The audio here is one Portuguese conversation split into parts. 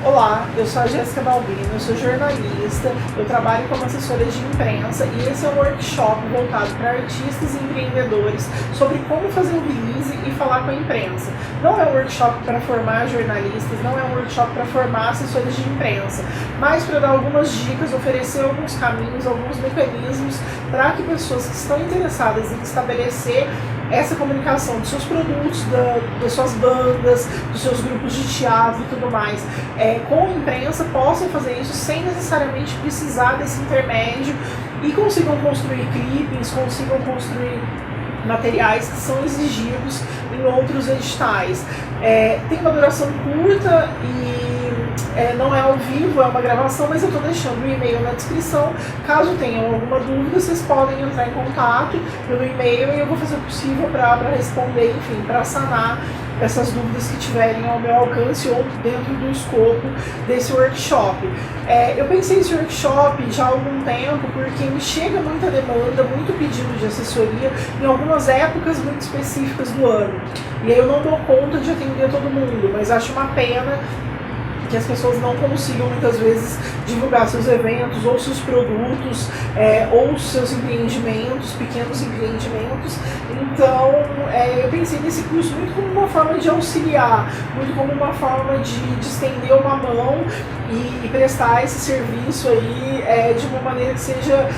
Olá, eu sou a Jéssica Balbino, eu sou jornalista, eu trabalho como assessora de imprensa e esse é um workshop voltado para artistas e empreendedores sobre como fazer o release e falar com a imprensa. Não é um workshop para formar jornalistas, não é um workshop para formar assessores de imprensa, mas para dar algumas dicas, oferecer alguns caminhos, alguns mecanismos para que pessoas que estão interessadas em estabelecer essa comunicação dos seus produtos, das suas bandas, dos seus grupos de teatro e tudo mais, com a imprensa, possam fazer isso sem necessariamente precisar desse intermédio e consigam construir clippings, consigam construir materiais que são exigidos em outros editais. Tem uma duração curta e não é ao vivo, é uma gravação, mas eu estou deixando o e-mail na descrição. Caso tenham alguma dúvida, vocês podem entrar em contato pelo e-mail e eu vou fazer o possível para responder, enfim, para sanar essas dúvidas que tiverem ao meu alcance ou dentro do escopo desse workshop. Eu pensei nesse workshop já há algum tempo porque me chega muita demanda, muito pedido de assessoria em algumas épocas muito específicas do ano. E aí eu não dou conta de atender todo mundo, mas acho uma pena que as pessoas não consigam muitas vezes divulgar seus eventos ou seus produtos ou seus empreendimentos, pequenos empreendimentos. Então eu pensei nesse curso muito como uma forma de auxiliar, muito como uma forma de estender uma mão e prestar esse serviço aí de uma maneira que seja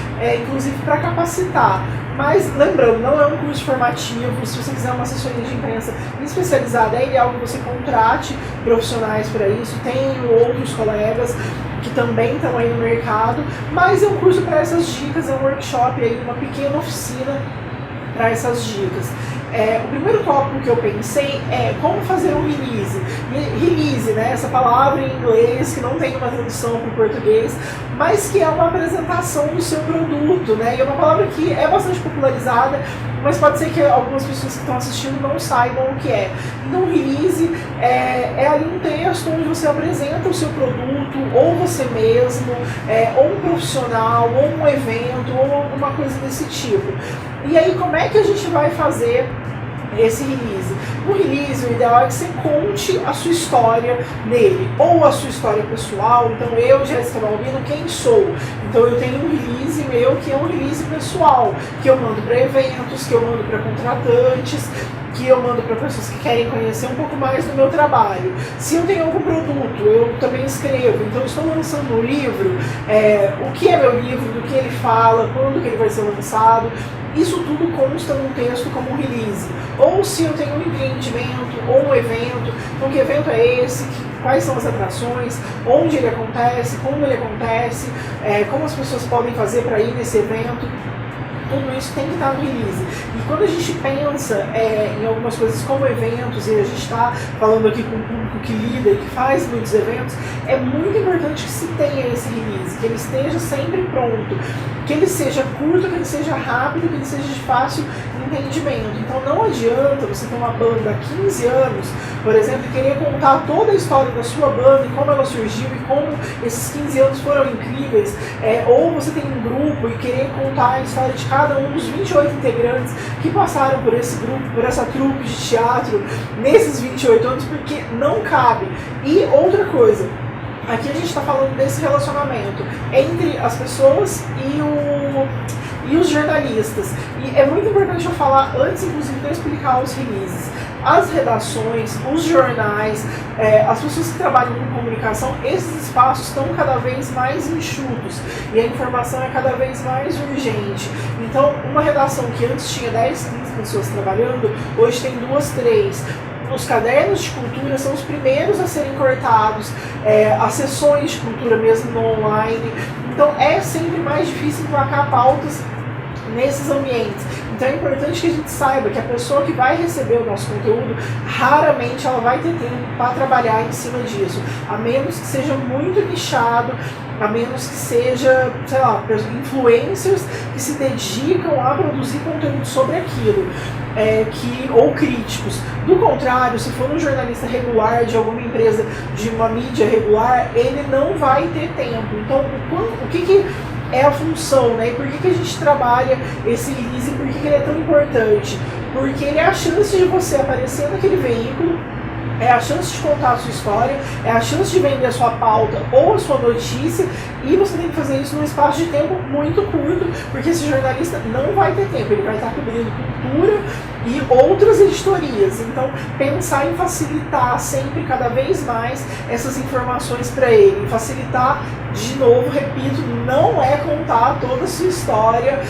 inclusive para capacitar. Mas lembrando, não é um curso formativo. Se você quiser uma assessoria de imprensa especializada, é ideal que você contrate profissionais para isso. Tenho outros colegas que também estão aí no mercado, mas é um curso para essas dicas, é um workshop aí, uma pequena oficina para essas dicas. O primeiro tópico que eu pensei é como fazer um release. Release, né? Essa palavra em inglês que não tem uma tradução para o português, mas que é uma apresentação do seu produto, né? E é uma palavra que é bastante popularizada, mas pode ser que algumas pessoas que estão assistindo não saibam o que é. Então, release é ali um texto onde você apresenta o seu produto, ou você mesmo, ou um profissional, ou um evento, ou alguma coisa desse tipo. E aí, como é que a gente vai fazer esse release? No release, o ideal é que você conte a sua história nele, ou a sua história pessoal. Então, eu, Jéssica Balbino, quem sou? Então, eu tenho um release meu que é um release pessoal, que eu mando para eventos, que eu mando para contratantes, que eu mando para pessoas que querem conhecer um pouco mais do meu trabalho. Se eu tenho algum produto, eu também escrevo. Então, estou lançando um livro, o que é meu livro, do que ele fala, quando que ele vai ser lançado. Isso tudo consta num texto como um release. Ou se eu tenho um empreendimento ou um evento, então que evento é esse, quais são as atrações, onde ele acontece, como ele acontece, como as pessoas podem fazer para ir nesse evento. Tudo isso tem que estar no release. E quando a gente pensa em algumas coisas como eventos, e a gente está falando aqui com um público que lida e que faz muitos eventos, é muito importante que se tenha esse release, que ele esteja sempre pronto, que ele seja curto, que ele seja rápido, que ele seja de fácil entendimento. Então não adianta você ter uma banda há 15 anos, por exemplo, e querer contar toda a história da sua banda e como ela surgiu e como esses 15 anos foram incríveis, ou você tem um grupo e querer contar a história de cada um dos 28 integrantes que passaram por esse grupo, por essa trupe de teatro nesses 28 anos, porque não cabe. E outra coisa, aqui a gente está falando desse relacionamento entre as pessoas e os jornalistas. E é muito importante eu falar, antes inclusive de eu explicar os releases, as redações, os jornais, as pessoas que trabalham com comunicação, esses espaços estão cada vez mais enxutos e a informação é cada vez mais urgente. Então, uma redação que antes tinha 10, 15 pessoas trabalhando, hoje tem 2, 3. Os cadernos de cultura são os primeiros a serem cortados, as sessões de cultura mesmo no online. Então, é sempre mais difícil emplacar pautas nesses ambientes. Então é importante que a gente saiba que a pessoa que vai receber o nosso conteúdo, raramente ela vai ter tempo para trabalhar em cima disso, a menos que seja muito nichado, a menos que seja, sei lá, influencers que se dedicam a produzir conteúdo sobre aquilo, ou críticos. Do contrário, se for um jornalista regular de alguma empresa, de uma mídia regular, ele não vai ter tempo. Então, o que é a função, né? E por que a gente trabalha esse release? Por que ele é tão importante? Porque ele é a chance de você aparecer naquele veículo é a chance de contar a sua história, é a chance de vender a sua pauta ou a sua notícia, e você tem que fazer isso num espaço de tempo muito curto, porque esse jornalista não vai ter tempo, ele vai estar cobrindo cultura e outras editorias. Então, pensar em facilitar sempre, cada vez mais, essas informações para ele. Facilitar, de novo, repito, não é contar toda a sua história,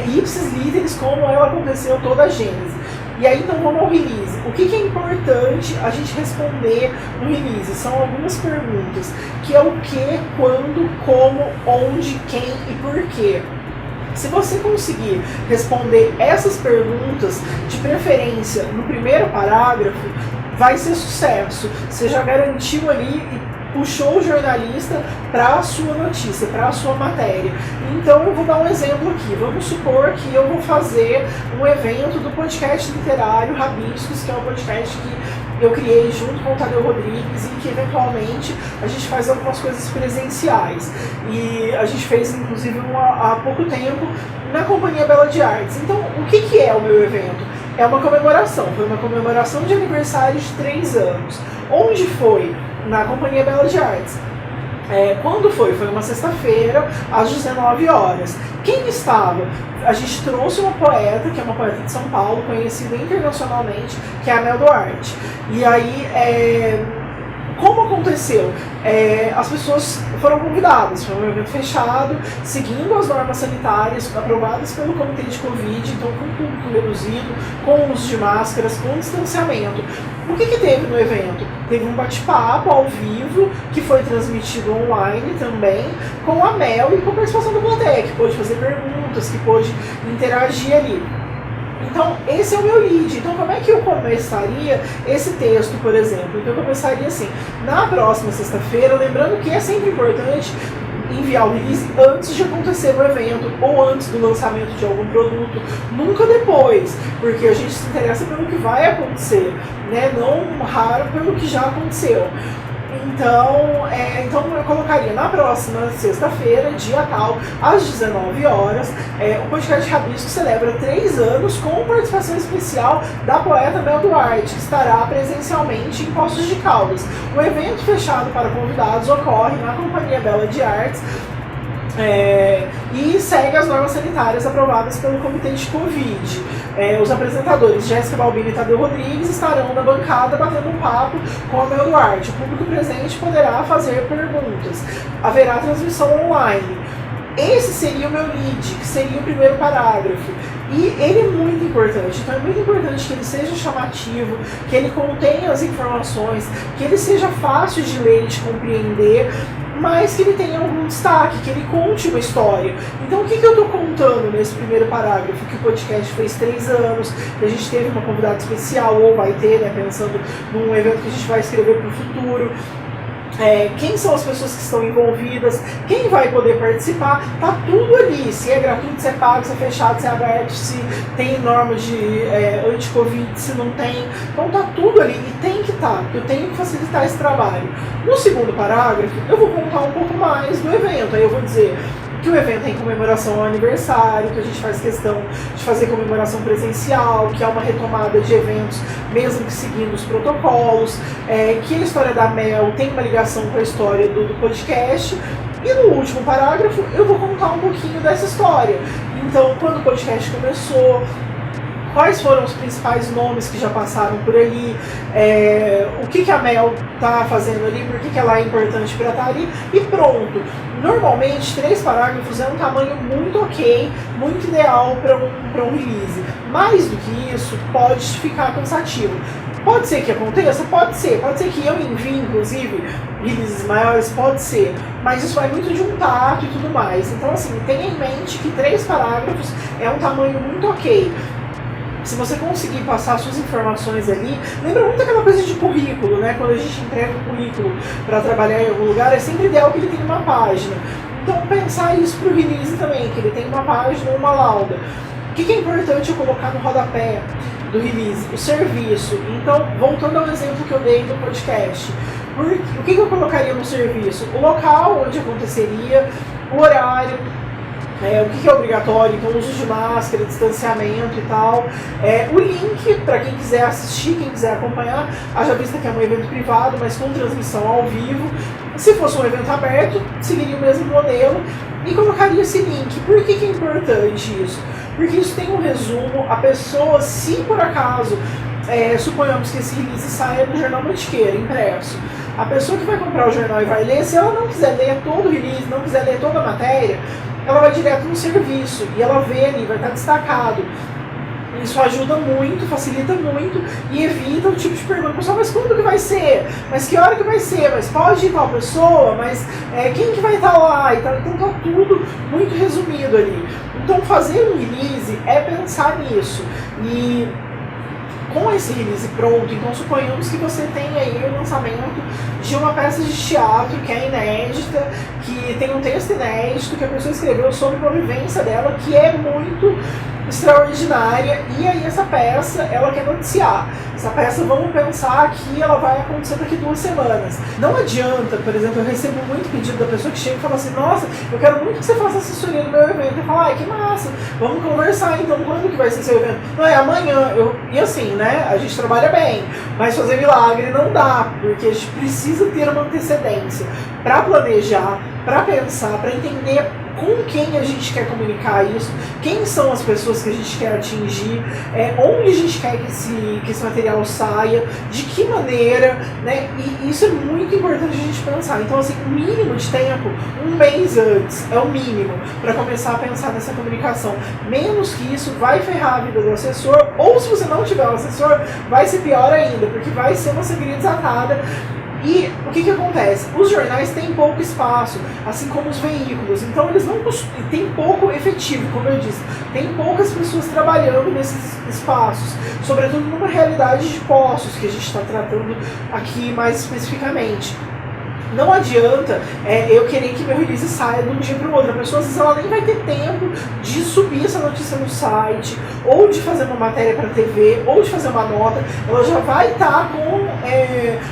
ipsis literis, como ela aconteceu, toda a gênese. E aí, então, vamos ao release. O que é importante a gente responder no release? São algumas perguntas, que é o que, quando, como, onde, quem e por quê. Se você conseguir responder essas perguntas, de preferência no primeiro parágrafo, vai ser sucesso. Você já garantiu ali e puxou o jornalista para a sua notícia, para a sua matéria. Então, eu vou dar um exemplo aqui. Vamos supor que eu vou fazer um evento do podcast literário Rabiscos, que é um podcast que eu criei junto com o Tadeu Rodrigues, e que eventualmente a gente faz algumas coisas presenciais. E a gente fez, inclusive, há pouco tempo na Companhia Bela de Artes. Então, o que é o meu evento? É uma comemoração. Foi uma comemoração de aniversário de 3 anos. Onde foi? Na Companhia Bela de Artes. Quando foi? Foi uma sexta-feira, às 19 horas. Quem estava? A gente trouxe uma poeta, que é uma poeta de São Paulo, conhecida internacionalmente, que é a Mel Duarte. E aí, como aconteceu? As pessoas foram convidadas, foi um evento fechado, seguindo as normas sanitárias aprovadas pelo Comitê de Covid, então com público reduzido, com uso de máscaras, com distanciamento. O que teve no evento? Teve um bate-papo ao vivo, que foi transmitido online também, com a Mel e com a participação da plateia, que pôde fazer perguntas, que pôde interagir ali. Então, esse é o meu lead. Então, como é que eu começaria esse texto, por exemplo? Então, eu começaria assim, na próxima sexta-feira, lembrando que é sempre importante enviar o release antes de acontecer o evento ou antes do lançamento de algum produto, nunca depois, porque a gente se interessa pelo que vai acontecer, né? Não raro pelo que já aconteceu. Então eu colocaria na próxima sexta-feira, dia tal, às 19 horas, o podcast Rabisco celebra 3 anos com participação especial da poeta Mel Duarte, que estará presencialmente em Poços de Caldas. O evento fechado para convidados ocorre na Companhia Bela de Artes, e segue as normas sanitárias aprovadas pelo Comitê de Covid. Os apresentadores Jéssica Balbino e Tadeu Rodrigues estarão na bancada batendo um papo com a Mel Duarte. O público presente poderá fazer perguntas. Haverá transmissão online. Esse seria o meu lead, que seria o primeiro parágrafo. E ele é muito importante, então é muito importante que ele seja chamativo, que ele contenha as informações, que ele seja fácil de ler e de compreender, mas que ele tenha algum destaque, que ele conte uma história. Então, o que eu estou contando nesse primeiro parágrafo? Que o podcast fez 3 anos, que a gente teve uma convidada especial, ou vai ter, né, pensando num evento que a gente vai escrever para o futuro. Quem são as pessoas que estão envolvidas, quem vai poder participar, tá tudo ali, se é gratuito, se é pago, se é fechado, se é aberto, se tem norma de anti-Covid, se não tem, então tá tudo ali e tem que estar, eu tenho que facilitar esse trabalho. No segundo parágrafo, eu vou contar um pouco mais do evento, aí eu vou dizer que o evento é em comemoração ao aniversário, que a gente faz questão de fazer comemoração presencial, que é uma retomada de eventos, mesmo que seguindo os protocolos, que a história da Mel tem uma ligação com a história do podcast. E no último parágrafo eu vou contar um pouquinho dessa história. Então, quando o podcast começou, quais foram os principais nomes que já passaram por ali, o que a Mel está fazendo ali, por que ela é importante para estar ali, e pronto. Normalmente, 3 parágrafos é um tamanho muito ok, muito ideal para um release. Mais do que isso, pode ficar cansativo. Pode ser que aconteça? Pode ser que eu envie, inclusive, releases maiores, pode ser, mas isso vai muito de um tato e tudo mais. Então, assim, tenha em mente que 3 parágrafos é um tamanho muito ok. Se você conseguir passar suas informações ali, lembra muito aquela coisa de currículo, né? Quando a gente entrega o currículo para trabalhar em algum lugar, é sempre ideal que ele tenha uma página. Então, pensar isso para o release também, que ele tem uma página ou uma lauda. O que é importante eu colocar no rodapé do release? O serviço. Então, voltando ao exemplo que eu dei do podcast, o que eu colocaria no serviço? O local onde aconteceria, o horário, O que é obrigatório, então uso de máscara, distanciamento e tal. O link, para quem quiser assistir, quem quiser acompanhar, haja vista que é um evento privado, mas com transmissão ao vivo. Se fosse um evento aberto, seguiria o mesmo modelo e colocaria esse link. Por que é importante isso? Porque isso tem um resumo, a pessoa, se por acaso, suponhamos que esse release saia no jornal Mantiqueira, impresso, a pessoa que vai comprar o jornal e vai ler, se ela não quiser ler todo o release, não quiser ler toda a matéria, ela vai direto no serviço e ela vê ali, vai estar destacado. Isso ajuda muito, facilita muito e evita o tipo de pergunta. Pessoal, mas quando que vai ser? Mas que hora que vai ser? Mas pode ir tal pessoa? Mas quem que vai estar lá? Então tá tudo muito resumido ali. Então fazer um release é pensar nisso. E com esse release pronto, então suponhamos que você tem aí o lançamento de uma peça de teatro que é inédita, que tem um texto inédito que a pessoa escreveu sobre uma vivência dela que é muito extraordinária, e aí essa peça ela quer noticiar. Essa peça, vamos pensar que ela vai acontecer daqui 2 semanas. Não adianta, por exemplo, eu recebo muito pedido da pessoa que chega e fala assim: nossa, eu quero muito que você faça assessoria no meu evento. Eu falo: ai, que massa, vamos conversar então, quando que vai ser seu evento? Não, é amanhã. E assim, né, a gente trabalha bem, mas fazer milagre não dá, porque a gente precisa ter uma antecedência para planejar, para pensar, para entender com quem a gente quer comunicar isso, quem são as pessoas que a gente quer atingir, onde a gente quer que esse material saia, de que maneira, né? E isso é muito importante a gente pensar. Então, assim, o mínimo de tempo, 1 mês antes, é o mínimo para começar a pensar nessa comunicação. Menos que isso vai ferrar a vida do assessor, ou se você não tiver um assessor, vai ser pior ainda, porque vai ser uma sangria desatada. E o que acontece? Os jornais têm pouco espaço, assim como os veículos, então eles não têm pouco efetivo, como eu disse, tem poucas pessoas trabalhando nesses espaços, sobretudo numa realidade de postos que a gente está tratando aqui mais especificamente. Não adianta eu querer que meu release saia de um dia para o outro. A pessoa, às vezes, ela nem vai ter tempo de subir essa notícia no site, ou de fazer uma matéria para a TV, ou de fazer uma nota. Ela já vai estar com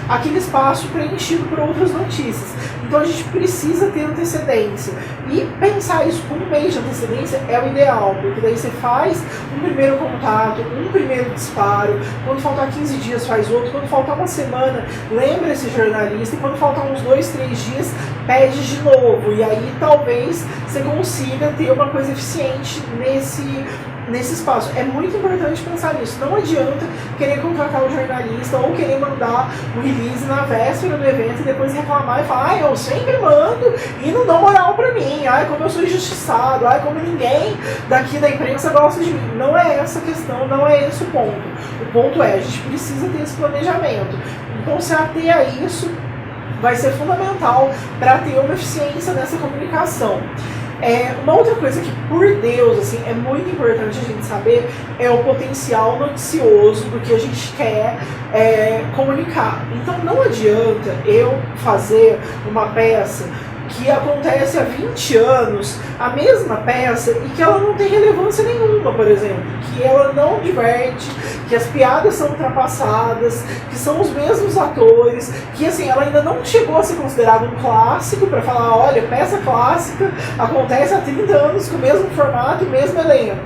aquele espaço preenchido por outras notícias. Então a gente precisa ter antecedência. E pensar isso com 1 mês de antecedência é o ideal, porque daí você faz um primeiro contato, um primeiro disparo, quando faltar 15 dias faz outro, quando faltar 1 semana, lembra esse jornalista, e quando faltar uns 2, 3 dias, pede de novo. E aí talvez você consiga ter uma coisa eficiente nesse espaço. É muito importante pensar nisso. Não adianta querer contratar o jornalista ou querer mandar o release na véspera do evento e depois reclamar e falar: eu sempre mando e não dão moral pra mim, como eu sou injustiçado, como ninguém daqui da imprensa gosta de mim. Não é essa a questão, não é esse o ponto. O ponto é, a gente precisa ter esse planejamento. Então, se ater a isso vai ser fundamental para ter uma eficiência nessa comunicação. Uma outra coisa que, por Deus, assim, é muito importante a gente saber é o potencial noticioso do que a gente quer comunicar. Então não adianta eu fazer uma peça que acontece há 20 anos, a mesma peça, e que ela não tem relevância nenhuma, por exemplo, que ela não diverte, que as piadas são ultrapassadas, que são os mesmos atores, que assim, ela ainda não chegou a ser considerada um clássico, para falar: olha, peça clássica, acontece há 30 anos com o mesmo formato e o mesmo elenco.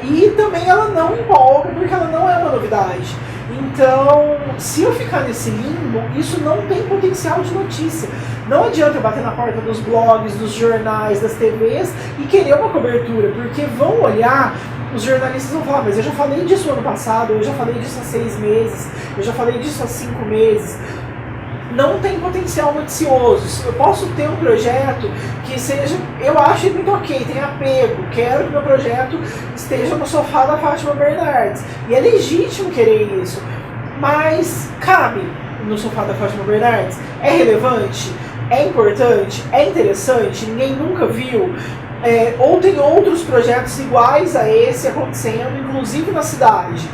E também ela não empolga, porque ela não é uma novidade. Então, se eu ficar nesse limbo, isso não tem potencial de notícia. Não adianta eu bater na porta dos blogs, dos jornais, das TVs e querer uma cobertura, porque vão olhar, os jornalistas vão falar: mas eu já falei disso ano passado, eu já falei disso há 6 meses, eu já falei disso há 5 meses. Não tem potencial noticioso. Eu posso ter um projeto que seja, eu acho muito ok, tem apego, quero que meu projeto esteja no sofá da Fátima Bernardes, e é legítimo querer isso, mas cabe no sofá da Fátima Bernardes? É relevante? É importante? É interessante? Ninguém nunca viu? Ou tem outros projetos iguais a esse acontecendo, inclusive na cidade?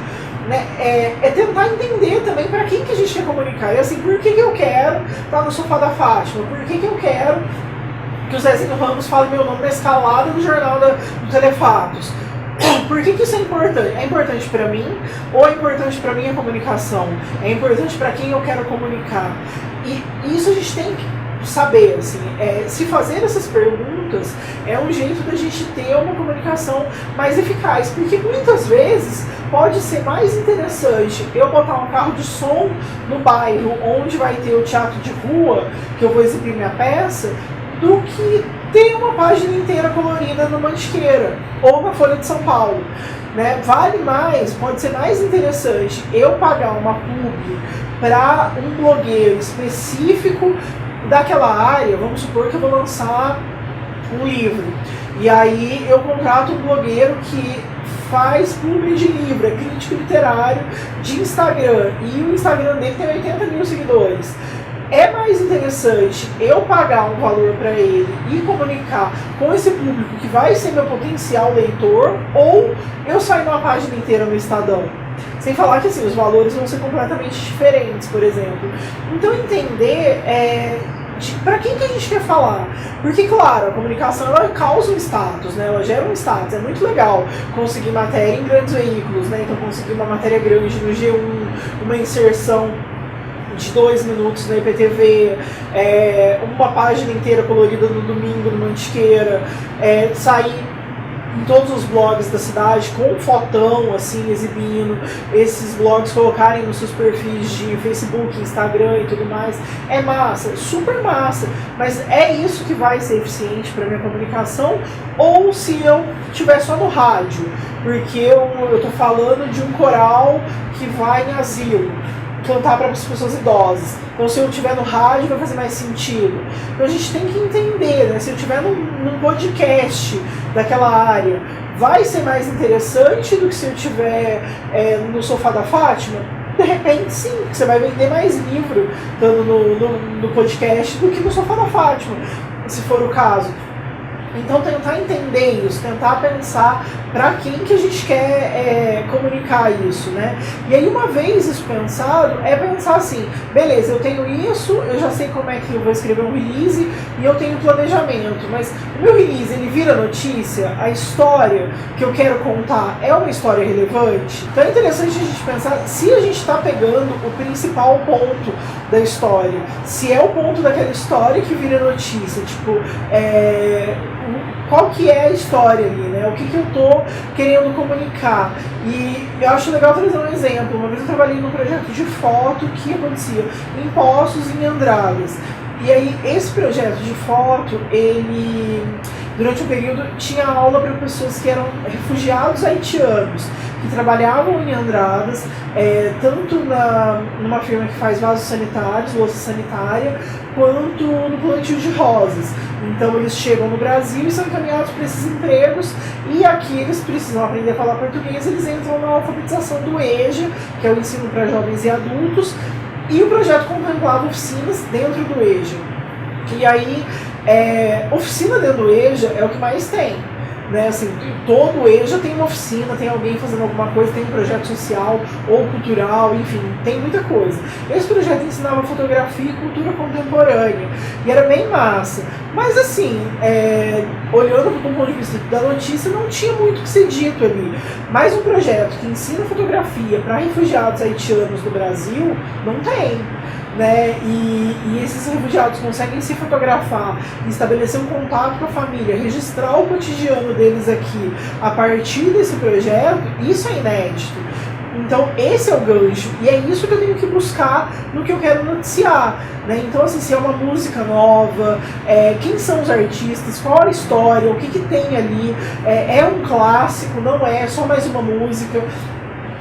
É tentar entender também para quem que a gente quer comunicar. E assim, por que eu quero estar no sofá da Fátima? Por que eu quero que o Zezinho Ramos fale meu nome na escalada do jornal do Telefatos? Por que isso é importante? É importante para mim, ou é importante para minha comunicação? É importante para quem eu quero comunicar? E isso a gente tem que saber, assim, se fazer essas perguntas é um jeito da gente ter uma comunicação mais eficaz, porque muitas vezes pode ser mais interessante eu botar um carro de som no bairro onde vai ter o teatro de rua, que eu vou exibir minha peça, do que ter uma página inteira colorida no Mantiqueira ou na Folha de São Paulo. Né? Vale mais, pode ser mais interessante eu pagar uma pub para um blogueiro específico daquela área. Vamos supor que eu vou lançar um livro, e aí eu contrato um blogueiro que faz publi de livro, é crítico literário de Instagram, e o Instagram dele tem 80 mil seguidores. É mais interessante eu pagar um valor para ele e comunicar com esse público que vai ser meu potencial leitor, ou eu sair numa página inteira no Estadão? Sem falar que assim, os valores vão ser completamente diferentes, por exemplo. Então entender para quem que a gente quer falar. Porque, claro, a comunicação ela causa um status, né? Ela gera um status. É muito legal conseguir matéria em grandes veículos, né? Então conseguir uma matéria grande no G1, uma inserção de 2 minutos na IPTV, uma página inteira colorida no domingo no Mantiqueira, sair em todos os blogs da cidade com um fotão assim exibindo, esses blogs colocarem nos seus perfis de Facebook, Instagram e tudo mais. É massa, super massa, mas é isso que vai ser eficiente para minha comunicação? Ou se eu estiver só no rádio, porque eu tô falando de um coral que vai em asilo cantar para as pessoas idosas. Então, se eu estiver no rádio, vai fazer mais sentido. Então, a gente tem que entender, né? Se eu estiver num podcast daquela área, vai ser mais interessante do que se eu estiver no Sofá da Fátima? De repente, sim, porque você vai vender mais livro estando no podcast do que no Sofá da Fátima, se for o caso. Então, tentar entender isso, tentar pensar para quem que a gente quer comunicar isso, né? E aí, uma vez isso pensado, pensar assim, beleza, eu tenho isso, eu já sei como é que eu vou escrever um release e eu tenho planejamento, mas o meu release, ele vira notícia? A história que eu quero contar é uma história relevante? Então, é interessante a gente pensar se a gente está pegando o principal ponto da história, se é o ponto daquela história que vira notícia, tipo, qual que é a história ali, né? O que eu tô querendo comunicar. E eu acho legal trazer um exemplo. Uma vez eu trabalhei num projeto de foto que acontecia em Poços, em Andradas. E aí esse projeto de foto, ele durante um período tinha aula para pessoas que eram refugiados haitianos, que trabalhavam em Andradas, tanto numa firma que faz vasos sanitários, louça sanitária, quanto no plantio de rosas. Então eles chegam no Brasil e são encaminhados para esses empregos, e aqui eles precisam aprender a falar português, eles entram na alfabetização do EJA, que é o ensino para jovens e adultos, e o projeto contemplava oficinas dentro do EJA. E aí, oficina dentro do EJA é o que mais tem. Né, assim, todo EJA tem uma oficina, tem alguém fazendo alguma coisa, tem um projeto social ou cultural, enfim, tem muita coisa. Esse projeto ensinava fotografia e cultura contemporânea, e era bem massa. Mas assim, olhando do ponto de vista da notícia, não tinha muito o que ser dito ali. Mas um projeto que ensina fotografia para refugiados haitianos do Brasil, não tem. Né? E esses refugiados conseguem se fotografar, estabelecer um contato com a família, registrar o cotidiano deles aqui a partir desse projeto, isso é inédito. Então esse é o gancho, e é isso que eu tenho que buscar no que eu quero noticiar, né? Então assim, se é uma música nova, quem são os artistas, qual a história, o que tem ali, é um clássico, não é só mais uma música.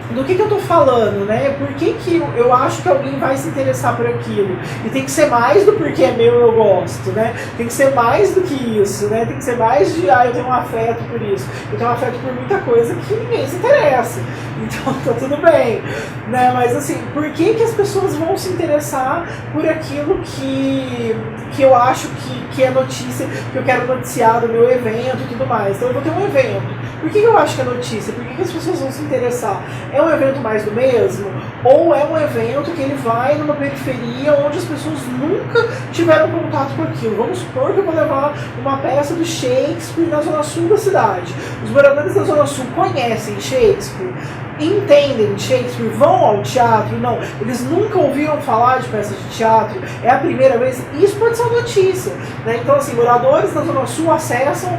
Do que eu tô falando, né? Por que eu acho que alguém vai se interessar por aquilo? E tem que ser mais do porque é meu, eu gosto, né? Tem que ser mais do que isso, né? Tem que ser mais de, eu tenho um afeto por isso. Eu tenho um afeto por muita coisa que ninguém se interessa. Então tá tudo bem, né? Mas assim, por que as pessoas vão se interessar por aquilo que eu acho que é notícia, que eu quero noticiar do meu evento e tudo mais? Então eu vou ter um evento. Por que eu acho que é notícia? Por que as pessoas vão se interessar? É um evento mais do mesmo? Ou é um evento que ele vai numa periferia onde as pessoas nunca tiveram contato com aquilo? Vamos supor que eu vou levar uma peça do Shakespeare na zona sul da cidade. Os moradores da zona sul conhecem Shakespeare? entendem Shakespeare, vão ao teatro, não, eles nunca ouviram falar de peças de teatro, é a primeira vez, isso pode ser uma notícia, né? Então assim, moradores da Zona Sul acessam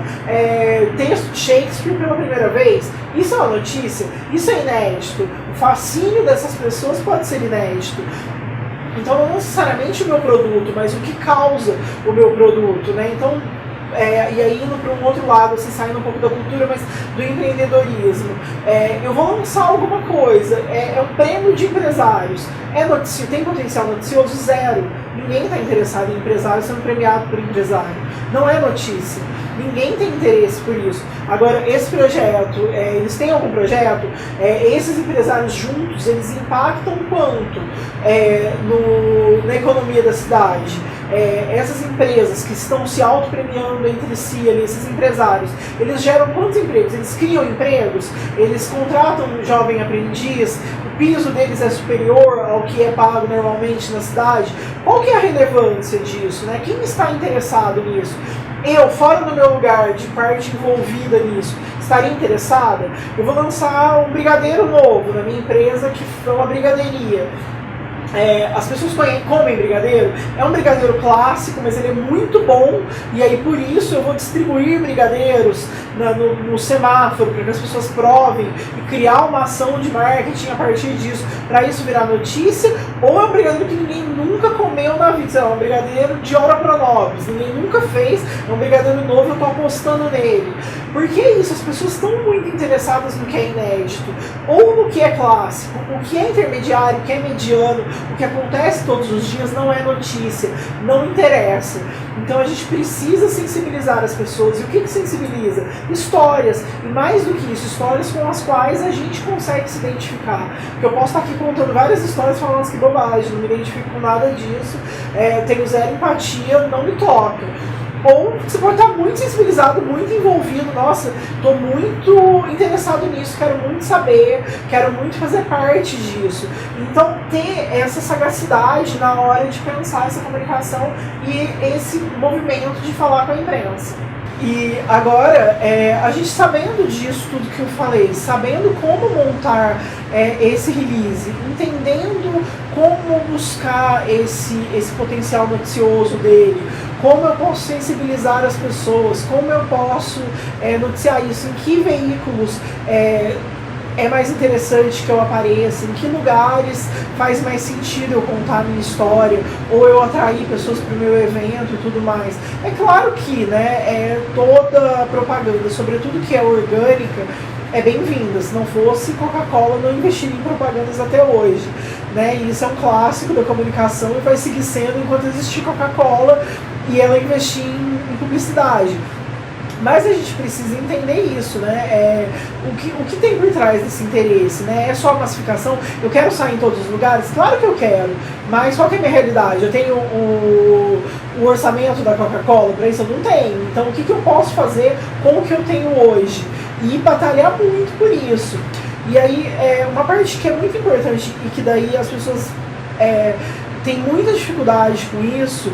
texto de Shakespeare pela primeira vez, isso é uma notícia, isso é inédito, o fascínio dessas pessoas pode ser inédito. Então não necessariamente o meu produto, mas o que causa o meu produto, né? Então, e aí indo para um outro lado, assim, saindo um pouco da cultura, mas do empreendedorismo. Eu vou lançar alguma coisa, é um prêmio de empresários. Tem potencial noticioso? Zero. Ninguém está interessado em empresário sendo premiado por empresário. Não é notícia. Ninguém tem interesse por isso. Agora, esse projeto, eles têm algum projeto? Esses empresários juntos, eles impactam quanto na economia da cidade? Essas empresas que estão se autopremiando entre si, ali, esses empresários, eles geram quantos empregos? Eles criam empregos? Eles contratam um jovem aprendiz? O piso deles é superior ao que é pago normalmente na cidade? Qual que é a relevância disso, né? Quem está interessado nisso? Eu, fora do meu lugar, de parte envolvida nisso, estaria interessada? Eu vou lançar um brigadeiro novo na minha empresa, que é uma brigadeiria. As pessoas comem brigadeiro, é um brigadeiro clássico, mas ele é muito bom, e aí por isso eu vou distribuir brigadeiros no semáforo, para que as pessoas provem e criar uma ação de marketing a partir disso, para isso virar notícia. Ou é um brigadeiro que ninguém nunca comeu na vida, é um brigadeiro de Ora Pronobis, ninguém nunca fez, é um brigadeiro novo, eu estou apostando nele. Por que isso? As pessoas estão muito interessadas no que é inédito, ou no que é clássico. O que é intermediário, o que é mediano, o que acontece todos os dias não é notícia, não interessa. Então a gente precisa sensibilizar as pessoas. E o que sensibiliza? Histórias. E mais do que isso, histórias com as quais a gente consegue se identificar. Porque eu posso estar aqui contando várias histórias e falando que bobagem, não me identifico com nada disso, tenho zero empatia, não me toca. Ou você pode estar muito sensibilizado, muito envolvido, nossa, estou muito interessado nisso, quero muito saber, quero muito fazer parte disso. Então ter essa sagacidade na hora de pensar essa comunicação e esse movimento de falar com a imprensa. E agora, a gente sabendo disso tudo que eu falei, sabendo como montar esse release, entendendo como buscar esse potencial noticioso dele, como eu posso sensibilizar as pessoas, como eu posso noticiar isso, em que veículos é mais interessante que eu apareça, em que lugares faz mais sentido eu contar a minha história, ou eu atrair pessoas para o meu evento e tudo mais. É claro que toda propaganda, sobretudo que é orgânica, é bem-vinda. Se não fosse, Coca-Cola não investiria em propagandas até hoje, né? E isso é um clássico da comunicação e vai seguir sendo enquanto existir Coca-Cola e ela investir em publicidade. Mas a gente precisa entender isso, né? O que tem por trás desse interesse, né? É só a massificação? Eu quero sair em todos os lugares? Claro que eu quero, mas qual que é a minha realidade? Eu tenho o orçamento da Coca-Cola para isso? Eu não tenho. Então o que eu posso fazer com o que eu tenho hoje? E batalhar muito por isso. E aí, uma parte que é muito importante e que daí as pessoas têm muita dificuldade com isso,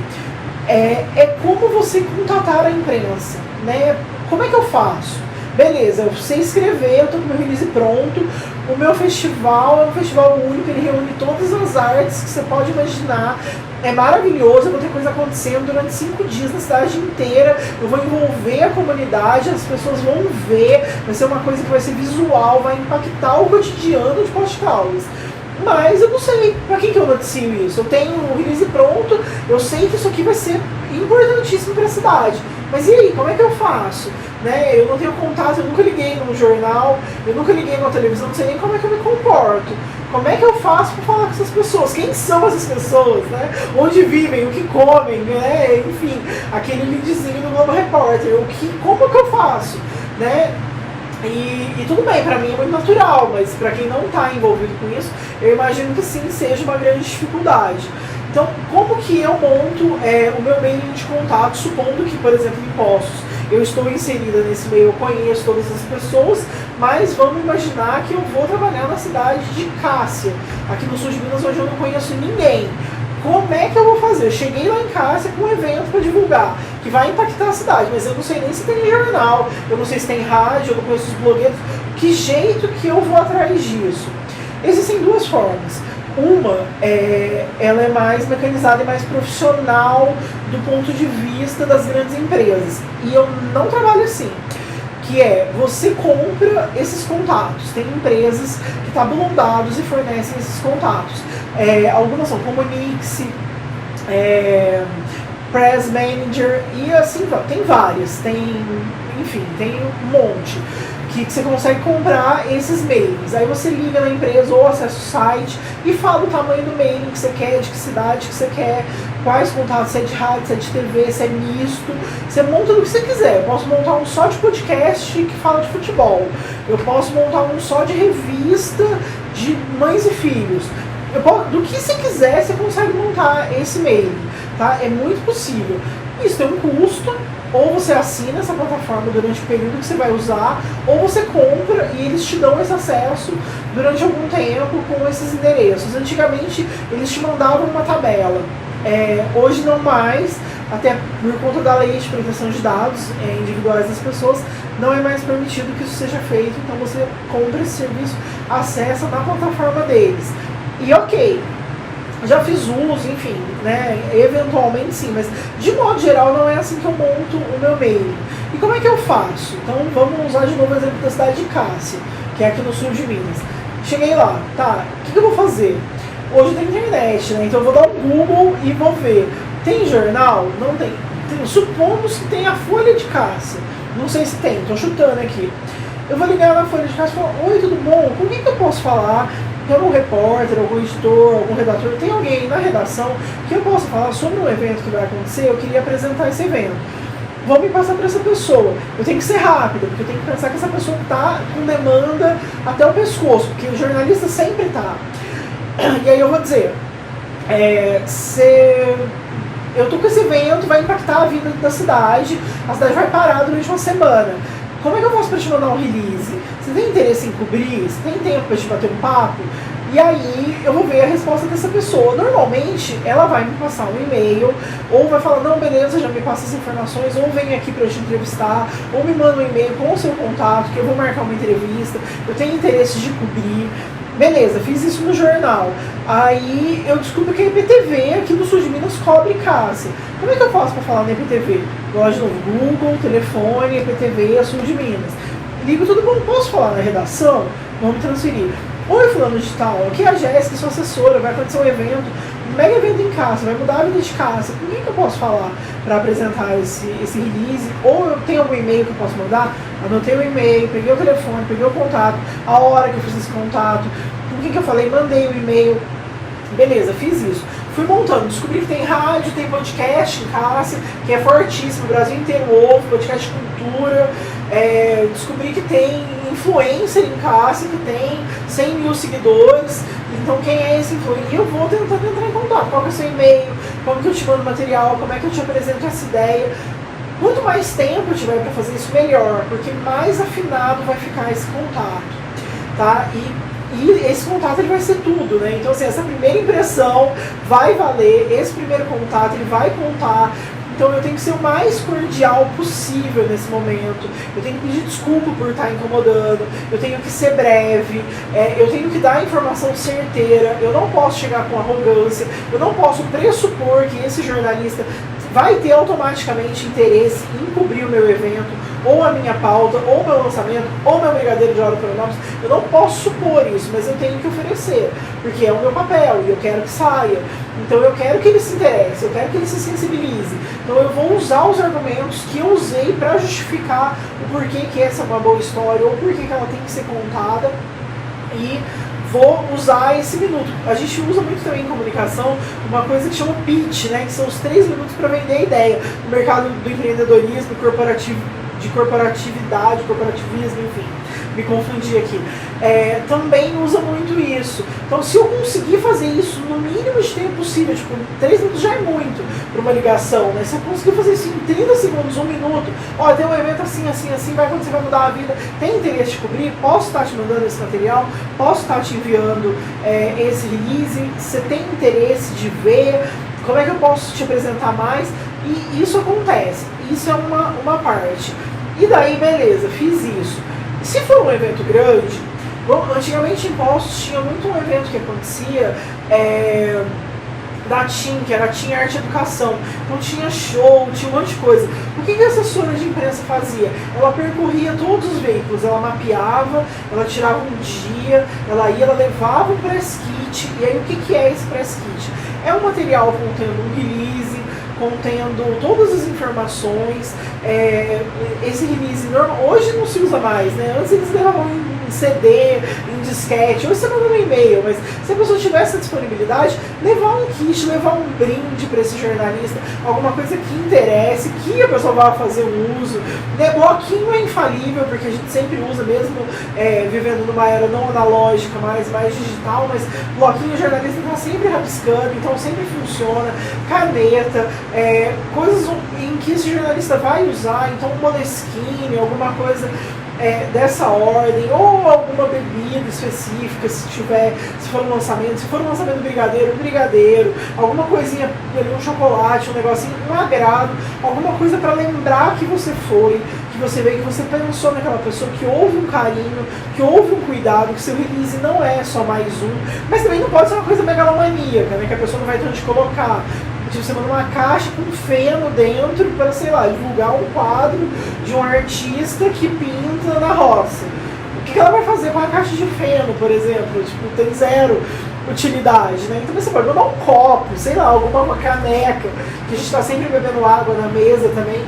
é como você contatar a imprensa, né? Como é que eu faço? Beleza, eu sei escrever, eu tô com o meu release pronto, o meu festival é um festival único, ele reúne todas as artes que você pode imaginar, é maravilhoso, eu vou ter coisa acontecendo durante 5 dias na cidade inteira, eu vou envolver a comunidade, as pessoas vão ver, vai ser uma coisa que vai ser visual, vai impactar o cotidiano de Poços de Caldas. Mas eu não sei pra quem que eu noticio isso. Eu tenho o release pronto, eu sei que isso aqui vai ser importantíssimo pra cidade. Mas e aí, como é que eu faço? Né? Eu não tenho contato, eu nunca liguei num jornal, eu nunca liguei numa televisão, não sei nem como é que eu me comporto. Como é que eu faço para falar com essas pessoas? Quem são essas pessoas? Né? Onde vivem? O que comem? Né? Enfim, aquele leadzinho do Globo Repórter. Como que eu faço? Né? E tudo bem, pra mim é muito natural, mas pra quem não está envolvido com isso, eu imagino que sim, seja uma grande dificuldade. Então, como que eu monto o meu meio de contato, supondo que, por exemplo, em Poços, eu estou inserida nesse meio, eu conheço todas as pessoas, mas vamos imaginar que eu vou trabalhar na cidade de Cássia, aqui no sul de Minas, onde eu não conheço ninguém. Como é que eu vou fazer? Eu cheguei lá em Cássia com um evento para divulgar, que vai impactar a cidade, mas eu não sei nem se tem jornal, eu não sei se tem rádio, eu não conheço os blogueiros. Que jeito que eu vou atrás disso? Existem duas formas. Uma, ela é mais mecanizada e mais profissional do ponto de vista das grandes empresas. E eu não trabalho assim. Que é, você compra esses contatos. Tem empresas que tabulam dados e fornecem esses contatos. Algumas são Comunix, Press Manager e assim, tem várias. Enfim, tem um monte. Que você consegue comprar esses mails. Aí você liga na empresa ou acessa o site e fala o tamanho do mailing que você quer, de que cidade que você quer, quais contatos, se é de rádio, se é de TV, se é misto. Você monta do que você quiser. Eu posso montar um só de podcast que fala de futebol. Eu posso montar um só de revista de mães e filhos. Do que você quiser, você consegue montar esse mailing. Tá? É muito possível. Isso tem um custo. Ou você assina essa plataforma durante o período que você vai usar, ou você compra e eles te dão esse acesso durante algum tempo com esses endereços. Antigamente eles te mandavam uma tabela, hoje não mais, até por conta da lei de proteção de dados individuais das pessoas, não é mais permitido que isso seja feito, então você compra esse serviço, acessa na plataforma deles. E ok, já fiz uso, enfim, né, eventualmente sim, mas de modo geral não é assim que eu monto o meu mailing. E como é que eu faço? Então vamos usar de novo o exemplo da cidade de Cássia, que é aqui no sul de Minas. Cheguei lá, tá, o que eu vou fazer? Hoje tem internet, né, então eu vou dar um Google e vou ver. Tem jornal? Não tem. Supomos que tem a Folha de Cássia, não sei se tem, tô chutando aqui. Eu vou ligar na Folha de Cássia e falar, oi, tudo bom? Com quem que eu posso falar? Tem algum repórter, algum editor, algum redator, tem alguém na redação que eu possa falar sobre um evento que vai acontecer, eu queria apresentar esse evento. Vou me passar para essa pessoa. Eu tenho que ser rápido, porque eu tenho que pensar que essa pessoa está com demanda até o pescoço, porque o jornalista sempre está. E aí eu vou dizer, eu estou com esse evento, vai impactar a vida da cidade, a cidade vai parar durante uma semana. Como é que eu faço para te mandar um release? Você tem interesse em cobrir? Você tem tempo para te bater um papo? E aí eu vou ver a resposta dessa pessoa. Normalmente ela vai me passar um e-mail, ou vai falar, não, beleza, já me passa as informações, ou vem aqui para eu te entrevistar, ou me manda um e-mail com o seu contato, que eu vou marcar uma entrevista, eu tenho interesse de cobrir. Beleza, fiz isso no jornal. Aí eu descubro que a IPTV aqui do sul de Minas cobre Cássia. Como é que eu faço para falar na IPTV? Vou de novo, Google, telefone, IPTV, sul de Minas. Ligo, tudo bom, posso falar na redação? Vamos transferir. Oi, fulano de tal, aqui é a Jéssica, sua assessora, vai acontecer um evento, um mega evento em Cássia, vai mudar a vida de Cássia. Com quem que eu posso falar para apresentar esse release? Ou eu tenho algum e-mail que eu posso mandar? Anotei o e-mail, peguei o telefone, peguei o contato, a hora que eu fiz esse contato, com quem que eu falei, mandei o e-mail. Beleza, fiz isso. Fui montando, descobri que tem rádio, tem podcast em Cássia, que é fortíssimo, o Brasil inteiro ouve, podcast de cultura. Descobri que tem influencer em Cássia, que tem 100 mil seguidores. Então quem é esse influencer? E eu vou tentando entrar em contato. Qual que é o seu e-mail? Como que eu te mando material? Como é que eu te apresento essa ideia? Quanto mais tempo eu tiver para fazer isso, melhor, porque mais afinado vai ficar esse contato, tá? E esse contato ele vai ser tudo, né? Então assim, essa primeira impressão vai valer, esse primeiro contato ele vai contar. Então eu tenho que ser o mais cordial possível nesse momento, eu tenho que pedir desculpa por estar incomodando, eu tenho que ser breve, eu tenho que dar a informação certeira, eu não posso chegar com arrogância, eu não posso pressupor que esse jornalista vai ter automaticamente interesse em cobrir o meu evento, ou a minha pauta, ou o meu lançamento, ou o meu brigadeiro de óleo Pronobis. Eu não posso supor isso, mas eu tenho que oferecer, porque é o meu papel e eu quero que saia. Então eu quero que ele se interesse, eu quero que ele se sensibilize. Então eu vou usar os argumentos que eu usei para justificar o porquê que essa é uma boa história, ou porquê que ela tem que ser contada, e vou usar esse minuto. A gente usa muito também em comunicação uma coisa que chama pitch, né? Que são os 3 minutos para vender a ideia. No mercado do empreendedorismo, de corporatividade, corporativismo, enfim, me confundi aqui. Também usa muito isso. Então, se eu conseguir fazer isso no mínimo de tempo possível, tipo, 3 minutos já é muito para uma ligação, né? Se eu conseguir fazer isso em 30 segundos, 1 minuto, ó, tem um evento assim, assim, assim, vai acontecer, vai mudar a vida, tem interesse de cobrir, posso estar te mandando esse material, posso estar te enviando esse release, você tem interesse de ver, como é que eu posso te apresentar mais? E isso acontece, isso é uma parte. E daí, beleza, fiz isso. Se for um evento grande, antigamente em Poços tinha muito um evento que acontecia da TIM, que era a TIM Arte e Educação. Então tinha show, tinha um monte de coisa. O que a assessora de imprensa fazia? Ela percorria todos os veículos, ela mapeava, ela tirava um dia, ela levava o press kit. E aí o que é esse press kit? É um material contendo um release, contendo todas as informações. Esse release hoje não se usa mais, né? Antes eles levavam em CD, em disquete, hoje você manda no e-mail, mas se a pessoa tiver essa disponibilidade, levar um kit, levar um brinde para esse jornalista, alguma coisa que interesse, que a pessoa vá fazer o uso, né? Bloquinho é infalível, porque a gente sempre usa, mesmo vivendo numa era não analógica, mas mais digital, mas bloquinho o jornalista está sempre rabiscando, então sempre funciona. Caneta, coisas em que esse jornalista vai usar, então um Moleskine, alguma coisa dessa ordem, ou alguma bebida específica, se for um lançamento, do brigadeiro, alguma coisinha ali, um chocolate, um negocinho, um agrado, alguma coisa para lembrar que você foi, que você veio, que você pensou naquela pessoa, que houve um carinho, que houve um cuidado, que seu release não é só mais um, mas também não pode ser uma coisa megalomaníaca, né, que a pessoa não vai ter onde colocar. Tipo, você manda uma caixa com feno dentro para, sei lá, divulgar um quadro de um artista que pinta na roça. O que ela vai fazer com a caixa de feno, por exemplo? Tipo, tem zero utilidade, né? Então você pode mandar um copo, sei lá, alguma caneca, que a gente está sempre bebendo água na mesa também.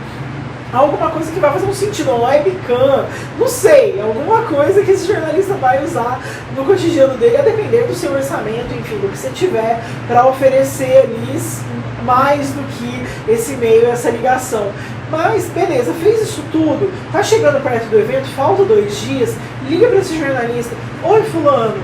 Alguma coisa que vai fazer um sentido, uma webcam, não sei, alguma coisa que esse jornalista vai usar no cotidiano dele, a depender do seu orçamento, enfim, do que você tiver para oferecer ali, mais do que esse e-mail, essa ligação. Mas, beleza, fez isso tudo, tá chegando perto do evento, falta 2 dias, liga para esse jornalista, oi fulano,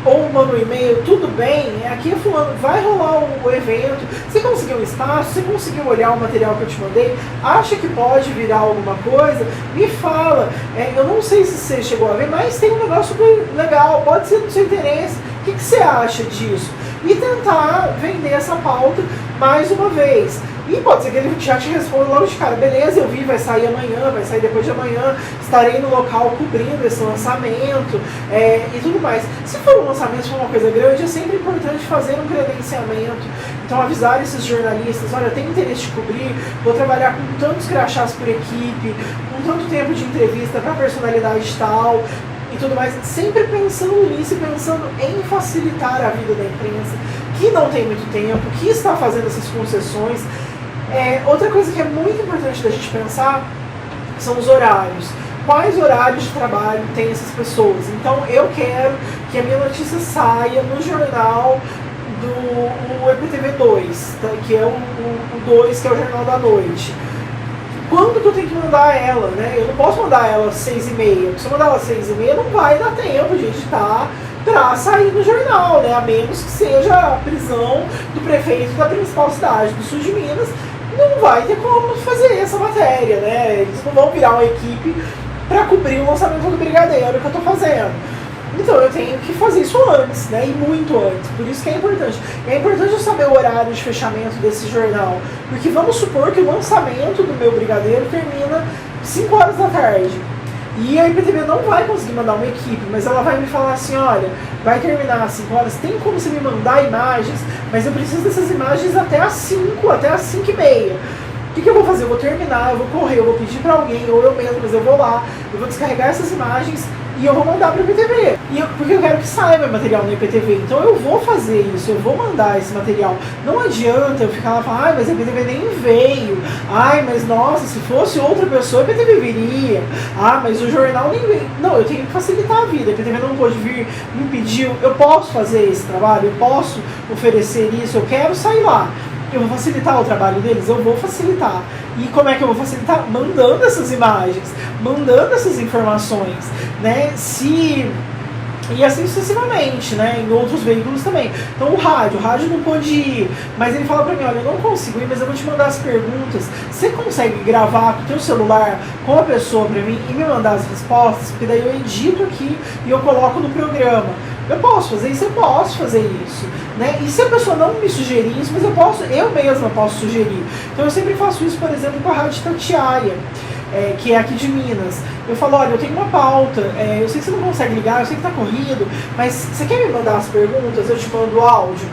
ou manda um e-mail, tudo bem, aqui é fulano, vai rolar o evento, você conseguiu um espaço, você conseguiu olhar o material que eu te mandei, acha que pode virar alguma coisa, me fala, eu não sei se você chegou a ver, mas tem um negócio legal, pode ser do seu interesse, o que você acha disso? E tentar vender essa pauta mais uma vez. E pode ser que ele já te responda logo de cara, beleza, eu vi, vai sair amanhã, vai sair depois de amanhã, estarei no local cobrindo esse lançamento e tudo mais. Se for um lançamento, se for uma coisa grande, é sempre importante fazer um credenciamento. Então avisar esses jornalistas, olha, tem interesse de cobrir, vou trabalhar com tantos crachás por equipe, com tanto tempo de entrevista para personalidade tal, e tudo mais, sempre pensando nisso e pensando em facilitar a vida da imprensa, que não tem muito tempo, que está fazendo essas concessões. Outra coisa que é muito importante da gente pensar são os horários. Quais horários de trabalho tem essas pessoas? Então eu quero que a minha notícia saia no jornal do EPTV2, tá? Que é o 2, que é o Jornal da Noite. Quando que eu tenho que mandar ela, né? Eu não posso mandar ela às 6h30. Se eu mandar ela às 6h30, não vai dar tempo de editar para sair no jornal, né? A menos que seja a prisão do prefeito da principal cidade do sul de Minas. Não vai ter como fazer essa matéria, né? Eles não vão virar uma equipe para cobrir o lançamento do brigadeiro que eu estou fazendo. Então eu tenho que fazer isso antes, né? E muito antes. Por isso que é importante. E é importante eu saber o horário de fechamento desse jornal. Porque vamos supor que o lançamento do meu brigadeiro termina 5 horas da tarde. E a IPTV não vai conseguir mandar uma equipe, mas ela vai me falar assim, olha, vai terminar às 5 horas, tem como você me mandar imagens, mas eu preciso dessas imagens até às 5, até às 5h30. O que eu vou fazer? Eu vou terminar, eu vou correr, eu vou pedir para alguém, ou eu mesmo, mas eu vou lá, eu vou descarregar essas imagens e eu vou mandar para o IPTV. Porque eu quero que saia meu material no IPTV. Então eu vou fazer isso, eu vou mandar esse material. Não adianta eu ficar lá e falar, ai, mas a IPTV nem veio. Ai, mas nossa, se fosse outra pessoa, a IPTV viria. Ah, mas o jornal nem veio. Não, eu tenho que facilitar a vida. A IPTV não pode vir, me pediu. Eu posso fazer esse trabalho, eu posso oferecer isso, eu quero sair lá. Eu vou facilitar o trabalho deles? Eu vou facilitar. E como é que eu vou facilitar? Mandando essas imagens, mandando essas informações, né? E assim sucessivamente, né? Em outros veículos também. Então o rádio não pôde ir, mas ele fala pra mim, olha, eu não consigo ir, mas eu vou te mandar as perguntas. Você consegue gravar com o teu celular com a pessoa pra mim e me mandar as respostas? Porque daí eu edito aqui e eu coloco no programa. Eu posso fazer isso, né? E se a pessoa não me sugerir isso, mas eu mesma posso sugerir. Então eu sempre faço isso, por exemplo, com a Rádio Tatiaia. que é aqui de Minas. Eu falo, olha, eu tenho uma pauta, eu sei que você não consegue ligar, eu sei que tá corrido, mas você quer me mandar as perguntas? Eu te mando o áudio.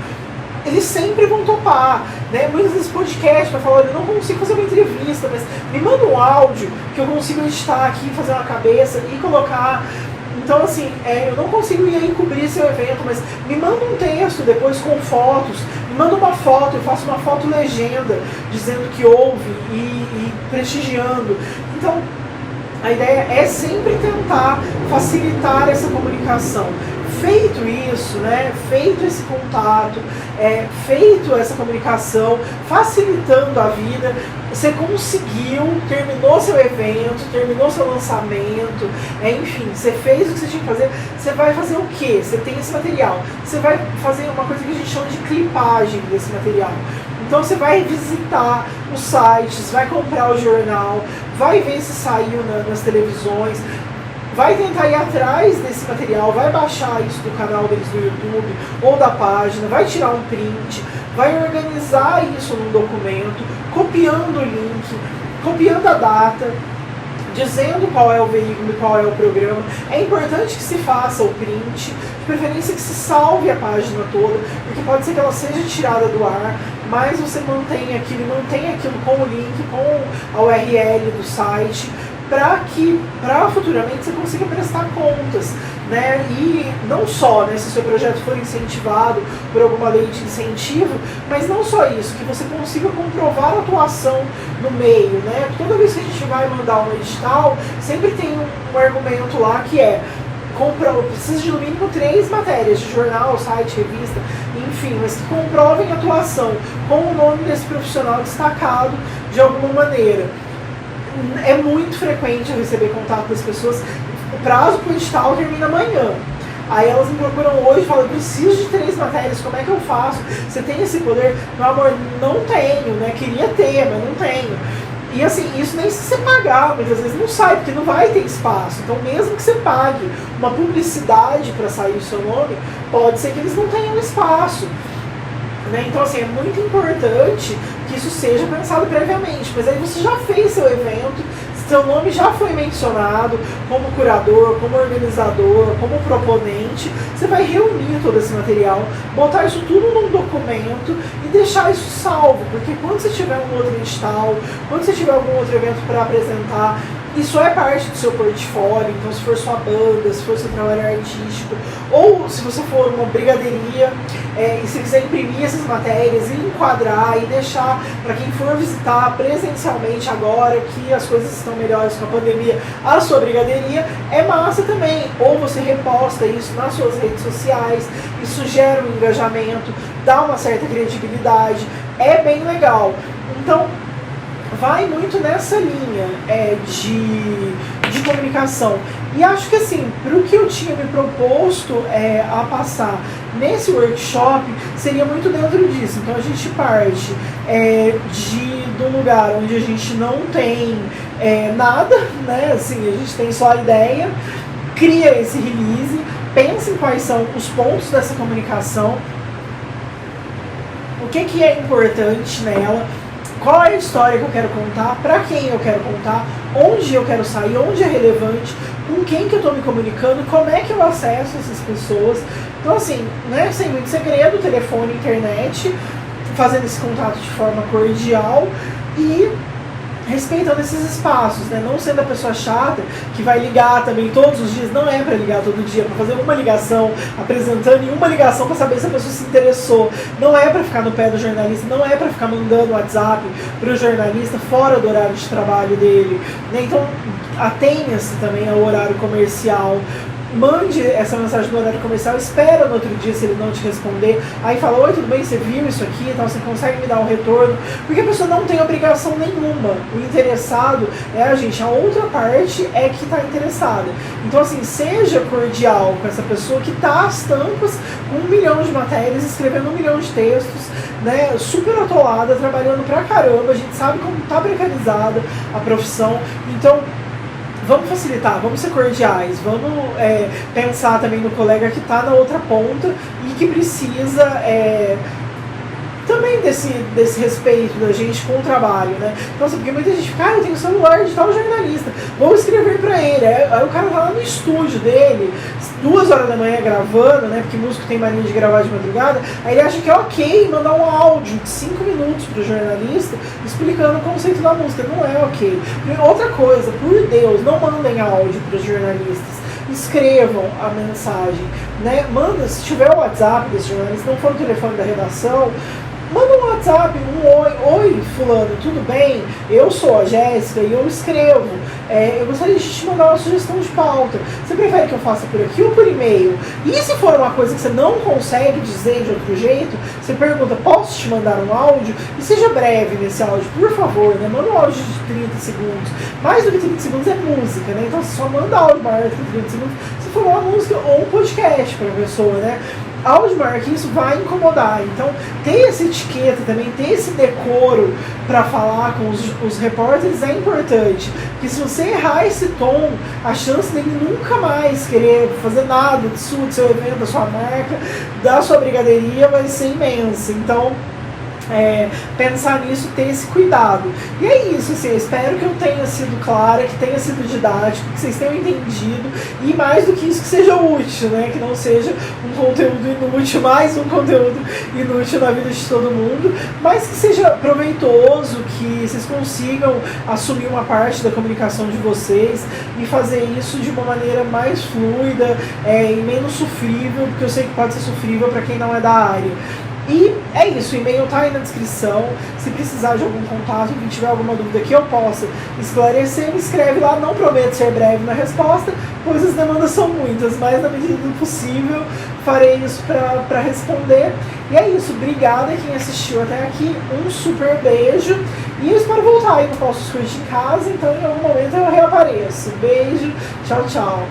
Eles sempre vão topar, né? Muitas vezes podcast vai falar, olha, eu não consigo fazer uma entrevista, mas me manda um áudio que eu consigo editar aqui, fazer uma cabeça e colocar. Então, assim, eu não consigo ir aí cobrir seu evento, mas me manda um texto depois com fotos, me manda uma foto, eu faço uma foto legenda dizendo que houve e prestigiando. Então, a ideia é sempre tentar facilitar essa comunicação. Feito isso, né, feito esse contato, feito essa comunicação, facilitando a vida, você conseguiu, terminou seu evento, terminou seu lançamento, enfim, você fez o que você tinha que fazer, você vai fazer o quê? Você tem esse material, você vai fazer uma coisa que a gente chama de clipagem desse material. Então você vai visitar os sites, vai comprar o jornal, vai ver se saiu nas televisões, vai tentar ir atrás desse material, vai baixar isso do canal deles do YouTube ou da página, vai tirar um print, vai organizar isso num documento, copiando o link, copiando a data, dizendo qual é o veículo e qual é o programa. É importante que se faça o print, de preferência que se salve a página toda, porque pode ser que ela seja tirada do ar, mas você mantém aquilo e mantém aquilo com o link, com a URL do site, para futuramente você consiga prestar contas, né? E não só, né, se o seu projeto for incentivado por alguma lei de incentivo, mas não só isso, que você consiga comprovar a atuação no meio, né? Toda vez que a gente vai mandar um edital, sempre tem um argumento lá que precisa de no mínimo 3 matérias de jornal, site, revista, enfim, mas que comprovem a atuação com o nome desse profissional destacado de alguma maneira. É muito frequente eu receber contato das pessoas, o prazo para o edital termina amanhã. Aí elas me procuram hoje e falam, eu preciso de 3 matérias, como é que eu faço? Você tem esse poder? Meu amor, não tenho, né? Queria ter, mas não tenho. E assim, isso nem se você pagar, muitas vezes não sai, porque não vai ter espaço. Então mesmo que você pague uma publicidade para sair o seu nome, pode ser que eles não tenham espaço. Né? Então assim, é muito importante que isso seja pensado previamente, mas aí você já fez seu evento, seu nome já foi mencionado como curador, como organizador, como proponente, você vai reunir todo esse material, botar isso tudo num documento e deixar isso salvo, porque quando você tiver um outro edital, quando você tiver algum outro evento para apresentar, isso é parte do seu portfólio. Então se for sua banda, se for seu trabalho artístico, ou se você for uma brigadeiria, e se quiser imprimir essas matérias e enquadrar e deixar para quem for visitar presencialmente agora que as coisas estão melhores com a pandemia, a sua brigadeiria, é massa também. Ou você reposta isso nas suas redes sociais, isso gera um engajamento, dá uma certa credibilidade, é bem legal. Então vai muito nessa linha de comunicação. E acho que assim, para o que eu tinha me proposto a passar nesse workshop, seria muito dentro disso. Então a gente parte de um lugar onde a gente não tem nada, né? Assim, a gente tem só a ideia, cria esse release, pensa em quais são os pontos dessa comunicação, o que é importante nela, qual é a história que eu quero contar, para quem eu quero contar, onde eu quero sair, onde é relevante, com quem que eu estou me comunicando, como é que eu acesso essas pessoas. Então assim, né, sem muito segredo, telefone, internet, fazendo esse contato de forma cordial e respeitando esses espaços, né? Não sendo a pessoa chata que vai ligar também todos os dias. Não é para ligar todo dia, para fazer uma ligação, apresentando e uma ligação para saber se a pessoa se interessou. Não é para ficar no pé do jornalista, não é para ficar mandando WhatsApp para o jornalista fora do horário de trabalho dele, né? Então atenha-se também ao horário comercial. Mande essa mensagem no horário comercial, espera no outro dia se ele não te responder, aí fala, oi, tudo bem, você viu isso aqui, então você consegue me dar um retorno, porque a pessoa não tem obrigação nenhuma. O interessado é a gente, a outra parte é que está interessada. Então assim, seja cordial com essa pessoa que está às tampas com 1 milhão de matérias, escrevendo 1 milhão de textos, né, super atolada, trabalhando pra caramba, a gente sabe como está precarizada a profissão. Então vamos facilitar, vamos ser cordiais, vamos pensar também no colega que está na outra ponta e que precisa também desse respeito da gente com o trabalho, né? Nossa, porque muita gente fica, eu tenho celular de tal jornalista, vou escrever pra ele. Aí o cara tá lá no estúdio dele, 2 horas da manhã gravando, né? Porque músico tem mania de gravar de madrugada, aí ele acha que é ok mandar um áudio de 5 minutos pro jornalista explicando o conceito da música. Não é ok. E outra coisa, por Deus, não mandem áudio pros jornalistas. Escrevam a mensagem, né? Manda, se tiver o WhatsApp desse jornalista, não for o telefone da redação, manda um WhatsApp, oi fulano, tudo bem? Eu sou a Jéssica e eu escrevo. Eu gostaria de te mandar uma sugestão de pauta. Você prefere que eu faça por aqui ou por e-mail? E se for uma coisa que você não consegue dizer de outro jeito, você pergunta, posso te mandar um áudio? E seja breve nesse áudio, por favor, né? Manda um áudio de 30 segundos. Mais do que 30 segundos é música, né? Então você só manda áudio maior do que 30 segundos se for uma música ou um podcast para a pessoa, né? Áudio maior que isso vai incomodar. Então, ter essa etiqueta também, ter esse decoro para falar com os repórteres é importante. Porque se você errar esse tom, a chance dele nunca mais querer fazer nada do seu evento, da sua marca, da sua brigadeiria vai ser imensa. Então, pensar nisso, ter esse cuidado. E é isso, assim, eu espero que eu tenha sido clara, que tenha sido didático, que vocês tenham entendido, e mais do que isso, que seja útil, né? Que não seja um conteúdo inútil, mais um conteúdo inútil na vida de todo mundo, mas que seja proveitoso, que vocês consigam assumir uma parte da comunicação de vocês e fazer isso de uma maneira mais fluida e menos sofrível, porque eu sei que pode ser sofrível para quem não é da área. E é isso, o e-mail tá aí na descrição. Se precisar de algum contato, quem tiver alguma dúvida que eu possa esclarecer, me escreve lá. Não prometo ser breve na resposta, pois as demandas são muitas, mas na medida do possível farei isso para responder. E é isso, obrigada quem assistiu até aqui, um super beijo e eu espero voltar aí no Posso Curtir em Casa, então em algum momento eu reapareço. Beijo, tchau, tchau.